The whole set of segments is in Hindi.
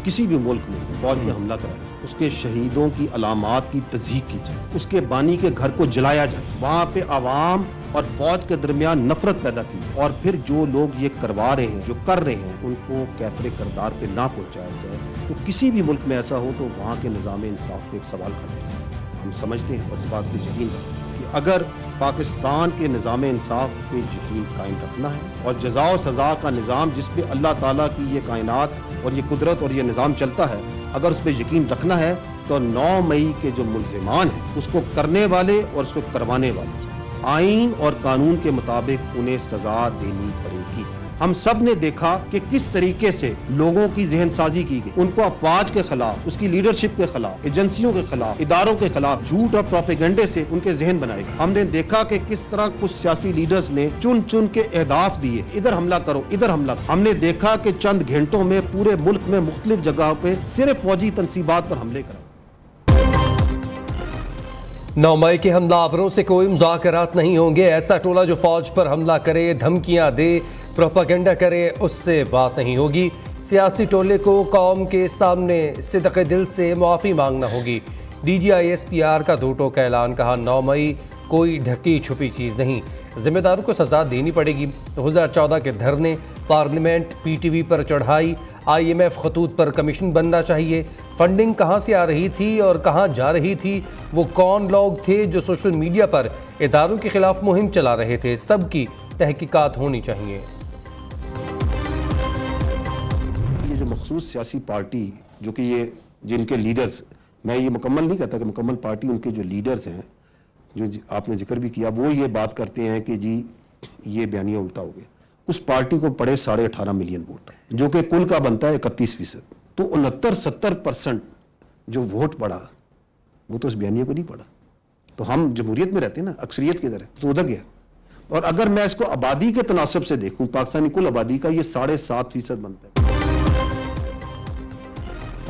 किसी भी मुल्क में फौज में हमला कराए, उसके शहीदों की अलामात की तस्दीक की जाए, उसके बानी के घर को जलाया जाए, वहाँ पे आवाम और फौज के दरमियान नफरत पैदा की, और फिर जो लोग ये करवा रहे हैं, जो कर रहे हैं, उनको कैफरे करदार पे ना पहुँचाया जाए, तो किसी भी मुल्क में ऐसा हो तो वहाँ के निज़ाम इंसाफ पे एक सवाल खड़ा है। हम समझते हैं और इस बात पर यकीन रखते हैं कि अगर पाकिस्तान के निज़ाम इंसाफ पे यकीन कायम रखना है और जज़ा और सज़ा का निज़ाम जिस पे अल्लाह ताला की ये कायनात और ये कुदरत और ये निज़ाम चलता है, अगर उस पर यकीन रखना है तो 9 मई के जो मुल्ज़िमान हैं उसको करने वाले और उसको करवाने वाले आईन और कानून के मुताबिक उन्हें सज़ा देनी पड़ेगी। हम सब ने देखा कि किस तरीके से लोगों की जहन साजी की गई, उनको अफवाज के खिलाफ, उसकी लीडरशिप के खिलाफ, एजेंसियों के खिलाफ, इदारों के खिलाफ झूठ और प्रोपेगेंडे से उनके जहन बनाए गए। हमने देखा कि किस तरह कुछ सियासी लीडर्स ने चुन चुन के अहदाफ दिए, इधर हमला करो, इधर हमला। हमने देखा कि चंद घंटों में पूरे मुल्क में मुख्तलिफ जगहों पे सिर्फ फौजी तनसीबात पर हमले कराए। 9 मई के हमलावरों से कोई मुज़ाकरात नहीं होंगे। ऐसा टोला जो फौज पर हमला करे, धमकियां दे, प्रोपेगेंडा करे, उससे बात नहीं होगी। सियासी टोले को कौम के सामने सिद्क़ दिल से मुआफ़ी मांगना होगी। DGISPR का दो टोका ऐलान, कहा 9 मई कोई ढकी छुपी चीज़ नहीं, जिम्मेदारों को सज़ा देनी पड़ेगी। 2014 के धरने, पार्लियामेंट, PTV पर चढ़ाई, IMF खतूत पर कमीशन बनना चाहिए। फंडिंग कहाँ से आ रही थी और कहाँ जा रही थी, वो कौन लोग थे जो सोशल मीडिया पर इदारों के खिलाफ मुहिम चला रहे थे, सबकी तहकीकात होनी चाहिए। ये जो मखसूस सियासी पार्टी जो कि ये जिनके लीडर्स, मैं ये मुकम्मल नहीं कहता कि मुकम्मल पार्टी, उनके जो लीडर्स हैं जो आपने जिक्र भी किया, वो ये बात करते हैं कि जी ये बयानिया उल्टा हो गया। उस पार्टी को पड़े 18.5 मिलियन वोट, जो कि कुल का बनता है 31%, तो 69-70% जो वोट पड़ा वो तो उस बयानिया को नहीं पड़ा। तो हम जमहूरियत में रहते हैं ना, अक्सरियत किधर है, तो उधर गया। और अगर मैं इसको आबादी के तनासब से देखूं, पाकिस्तानी कुल आबादी का ये 7.5% बनता है।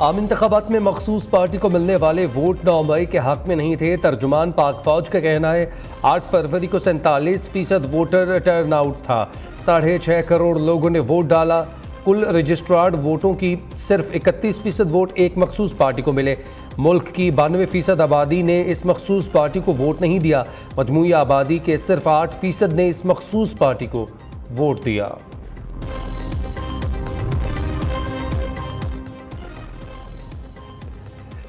आम इंतखाबात में मखसूस पार्टी को मिलने वाले वोट 9 मई के हक में नहीं थे। तर्जुमान पाक फौज का कहना है 8 फरवरी को 47% वोटर टर्न आउट था। 6.5 करोड़ लोगों ने वोट डाला। कुल रजिस्ट्रार्ड वोटों की सिर्फ 31% वोट एक मखसूस पार्टी को मिले। मुल्क की 92% आबादी ने इस मखसूस पार्टी को वोट नहीं दिया। मजमूई आबादी के सिर्फ 8% ने इस मखसूस पार्टी को वोट दिया।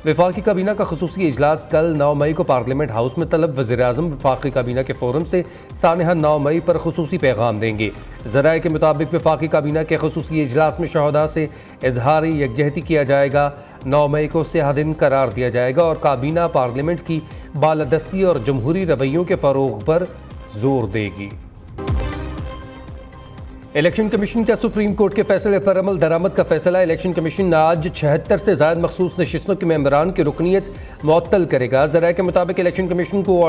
वफाकी काबीना का खुसूसी इजलास कल 9 मई को पार्लियामेंट हाउस में तलब। वज़ीर-ए-आज़म वफाकी काबीना के फोरम से सानहा 9 मई पर खुसूसी पैगाम देंगे। ज़राए के मुताबिक वफाकी काबीना के खुसूसी इजलास में शहदा से इजहार यकजहती किया जाएगा। 9 मई को स्याह दिन करार दिया जाएगा और काबीना पार्लियामेंट की बालादस्ती और जमहूरी रवैयों के फ़रोग़ पर जोर देगी। इलेक्शन कमीशन का सुप्रीम कोर्ट के फैसले पर अमल दरामद का फैसला। इलेक्शन कमीशन आज 76 से ज़ायद मखसूस नशिस्तों के मेंबरान की रुकनीत मुअत्तल करेगा। ज़राए के मुताबिक इलेक्शन कमीशन को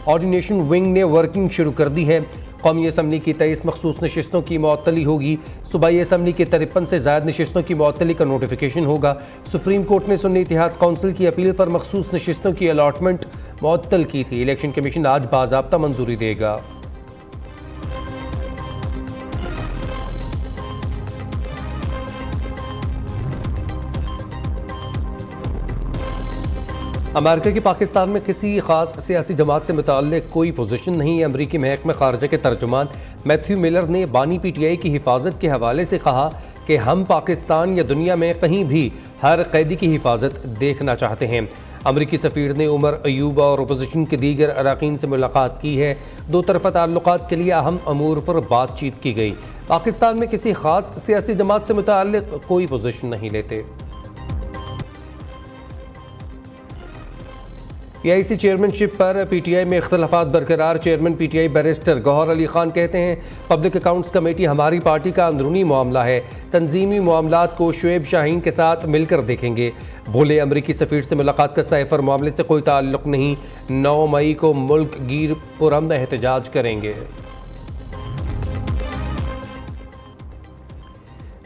ऑर्डिनेशन विंग ने वर्किंग शुरू कर दी है। कौमी असम्बली की 23 मखसूस नशिस्तों की मुअत्तली होगी। सूबाई असम्बली के 53 से ज़ायद नशिस्तों की मुअत्तली का नोटिफिकेशन होगा। सुप्रीम कोर्ट ने सुन्नी इत्तेहाद कौंसिल की अपील पर मखसूस नशिस्तों की अलॉटमेंट मुअत्तल की थी। इलेक्शन कमीशन आज बाज़ाब्ता मंजूरी देगा। अमेरिका की पाकिस्तान में किसी ख़ास सियासी जमात से मुताल्लिक़ कोई पोजीशन नहीं है। अमरीकी महकमा ख़ारजा के तर्जुमान मैथ्यू मिलर ने बानी PTI की हिफाजत के हवाले से कहा कि हम पाकिस्तान या दुनिया में कहीं भी हर कैदी की हिफाजत देखना चाहते हैं। अमरीकी सफ़ीर ने उमर अयूब और अपोजिशन के दीगर अरकान से मुलाकात की है। दो तरफ़ा ताल्लुकात के लिए अहम अमूर पर बातचीत की गई। पाकिस्तान में किसी ख़ास सियासी जमात से मुताल्लिक़ कोई पोजीशन नहीं लेते। PIC चेयरमैनशिप पर PTI में इख्तलाफात बरकरार। Chairman PTI barrister Gohar Ali Khan कहते हैं पब्लिक अकाउंट्स कमेटी हमारी पार्टी का अंदरूनी मामला है, तंजीमी मामलात को शुएब शाहीन के साथ मिलकर देखेंगे। बोले अमरीकी सफ़ीर से मुलाकात का साइफर मामले से कोई ताल्लुक़ नहीं। 9 मई को मुल्क गिर पुरअमन एहतजाज करेंगे।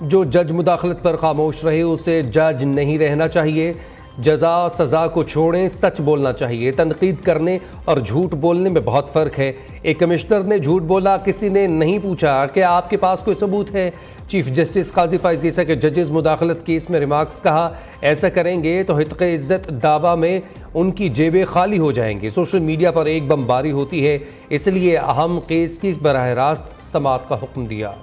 जो जज मुदाखलत पर खामोश रहे उसे जज नहीं रहना चाहिए। जजा सज़ा को छोड़ें, सच बोलना चाहिए। तनकीद करने और झूठ बोलने में बहुत फ़र्क है। एक कमिश्नर ने झूठ बोला, किसी ने नहीं पूछा कि आपके पास कोई सबूत है। चीफ जस्टिस काजी फैज़ ईसा के जजेस मुदाखलत केस में रिमार्क्स कहा, ऐसा करेंगे तो हित्क़े इज़्ज़त दावा में उनकी जेबें खाली हो जाएंगी। सोशल मीडिया पर एक बमबारी होती है, इसलिए अहम केस की बराह रास्त समाअत का हुक्म दिया।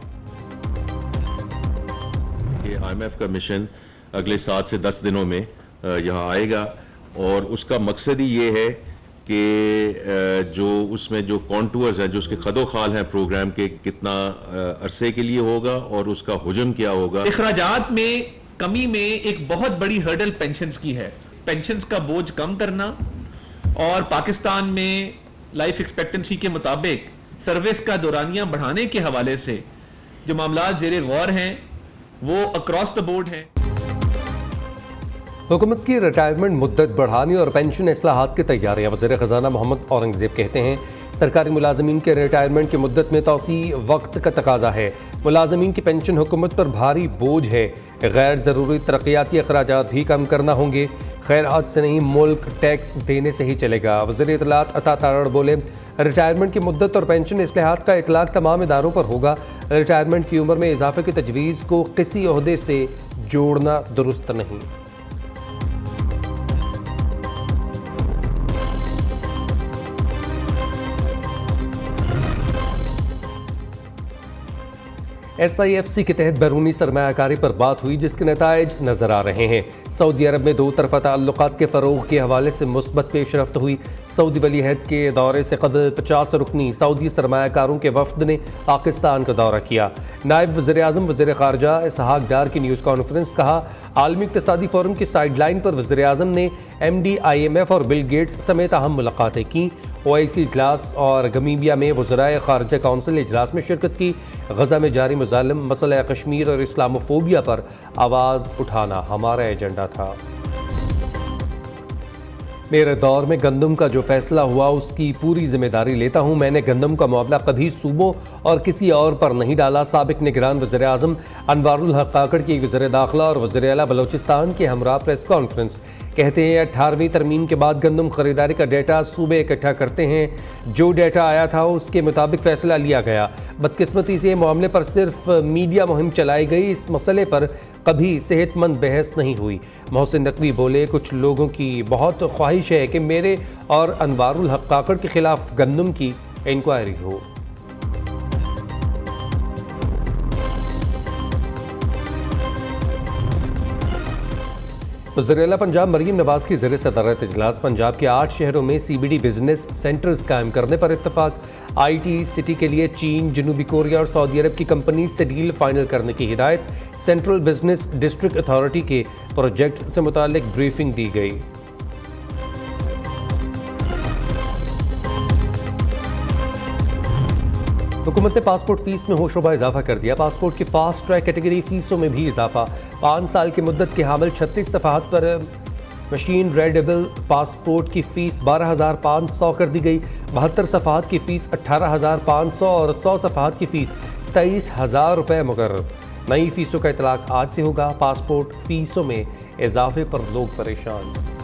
IMF का मिशन अगले 7 से 10 दिनों में यहाँ आएगा और उसका मकसद ही ये है कि जो उसमें जो कॉन्टूर्स हैं, जो उसके खदोखाल हैं प्रोग्राम के, कितना अरसे के लिए होगा और उसका हुजम क्या होगा। इखराजात में कमी में एक बहुत बड़ी हर्डल पेंशन्स की है। पेंशन्स का बोझ कम करना और पाकिस्तान में लाइफ एक्सपेक्टेंसी के मुताबिक सर्विस का दौरानिया बढ़ाने के हवाले से जो मामला ज़ेरे गौर हैं वो अक्रॉस द बोर्ड हैं। हुकूमत की रिटायरमेंट मुद्दत बढ़ाने और पेंशन इस्लाहात की तैयारियां। वज़ीर ख़जाना मोहम्मद औरंगज़ेब कहते हैं, सरकारी मुलाजमीन के रिटायरमेंट की मुद्दत में तौसी वक्त का तकाजा है। मुलाजमीन की पेंशन हुकूमत पर भारी बोझ है। गैर ज़रूरी तरक्याती अखराजात भी कम करना होंगे। खैरात से नहीं, मुल्क टैक्स देने से ही चलेगा। वज़ीर इत्तलात अता तारड़ बोले, रिटायरमेंट की मुद्दत और पेंशन इस्लाहात का इतलाक तमाम इदारों पर होगा। रिटायरमेंट की उम्र में इजाफे की तजवीज़ को किसी ओहदे से जोड़ना दुरुस्त नहीं। SIFC के तहत बैरूनी सरमायाकारी पर बात हुई, जिसके नताइज नजर आ रहे हैं। सऊदी अरब में दो तरफा ताल्लुकात के फ़रोग के हवाले से मुस्बत पेशरफ्त हुई। सऊदी वली अहद के दौरे से कबल 50 रुकनी सऊदी सरमायाकारों के वफद ने पाकिस्तान का दौरा किया। नायब वज़ीर आज़म वज़ीर ख़ारजा इसहाक डार की न्यूज़ कॉन्फ्रेंस कहा, आलमी इक़्तिसादी फ़ोरम की साइड लाइन पर वज़ीर आज़म ने MD IMF और बिल गेट्स समेत अहम मुलाकातें की। OIC इजलास और गमीबिया में वज़राए ख़ारजा कौंसिल इजलास में शिरकत की। गज़ा में जारी मुज़ालिम मसला कश्मीर और इस्लामोफोबिया पर आवाज़ उठाना हमारा एजेंडा था। मेरे दौर में गंदम का जो फैसला हुआ उसकी पूरी जिम्मेदारी लेता हूँ। मैंने गंदम का मामला कभी सूबों और किसी और पर नहीं डाला। साबिक निगरान वज़ीर आज़म अनवारुल हक काकड़ की वज़ीर दाखिला और वज़ीर आला बलोचिस्तान के हमरा प्रेस कॉन्फ्रेंस। कहते हैं 18वीं तरमीम के बाद गंदम खरीदारी का डेटा सूबे इकट्ठा करते हैं। जो डेटा आया था उसके मुताबिक फ़ैसला लिया गया। बदकिस्मती से मामले पर सिर्फ मीडिया मुहिम चलाई गई। इस मसले पर कभी सेहतमंद बहस नहीं हुई। मोहसिन नकवी बोले, कुछ लोगों की बहुत ख्वाहिश है कि मेरे और अनवारुल हक काकड़ के खिलाफ गंदम की इंक्वायरी हो। वज़ीर आला पंजाब मरीम नवाज की ज़ेर सदरत इजलास पंजाब के 8 शहरों में CBD बिजनेस सेंटर्स कायम करने पर इत्तफाक। IT सिटी के लिए चीन, जनूबी कोरिया और सऊदी अरब की कंपनी से डील फाइनल करने की हिदायत। सेंट्रल बिजनेस डिस्ट्रिक्ट अथॉरिटी के प्रोजेक्ट्स से मुतालिक ब्रीफिंग दी गई। हुकूमत ने पासपोर्ट फीस में होशरुबा इजाफा कर दिया। पासपोर्ट की फास्ट ट्रैक कैटेगरी फीसों में भी इजाफा। 5 साल की मुद्दत के हामिल 36 सफ़ाहत पर मशीन रेडेबल पासपोर्ट की फ़ीस 12,500 कर दी गई। 72 सफ़ाहत की फ़ीस 18,500 और 100 सफ़ाहत की फ़ीस 23,000 रुपये मुकर्रर। नई फ़ीसों का इतलाक आज से होगा। पासपोर्ट फ़ीसों में इजाफे पर लोग परेशान।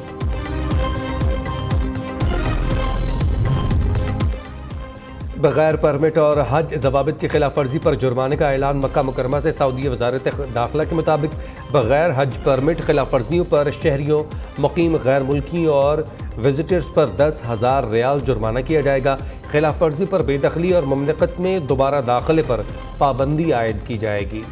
बगैर परमिट और हज जवाबित की खिलाफ वर्जी पर जुर्माने का ऐलान। मक्का मुकरमा से सऊदी वजारत दाखिला के मुताबिक बगैर हज परमिट खिलाफ वर्जियों पर शहरियों, मुकीम गैर मुल्कियों और विजिटर्स पर 10,000 रियाल जुर्माना किया जाएगा। खिलाफ वर्जी पर बेदखली और ममलकत में दोबारा दाखिले पर पाबंदी आयद की जाएगी।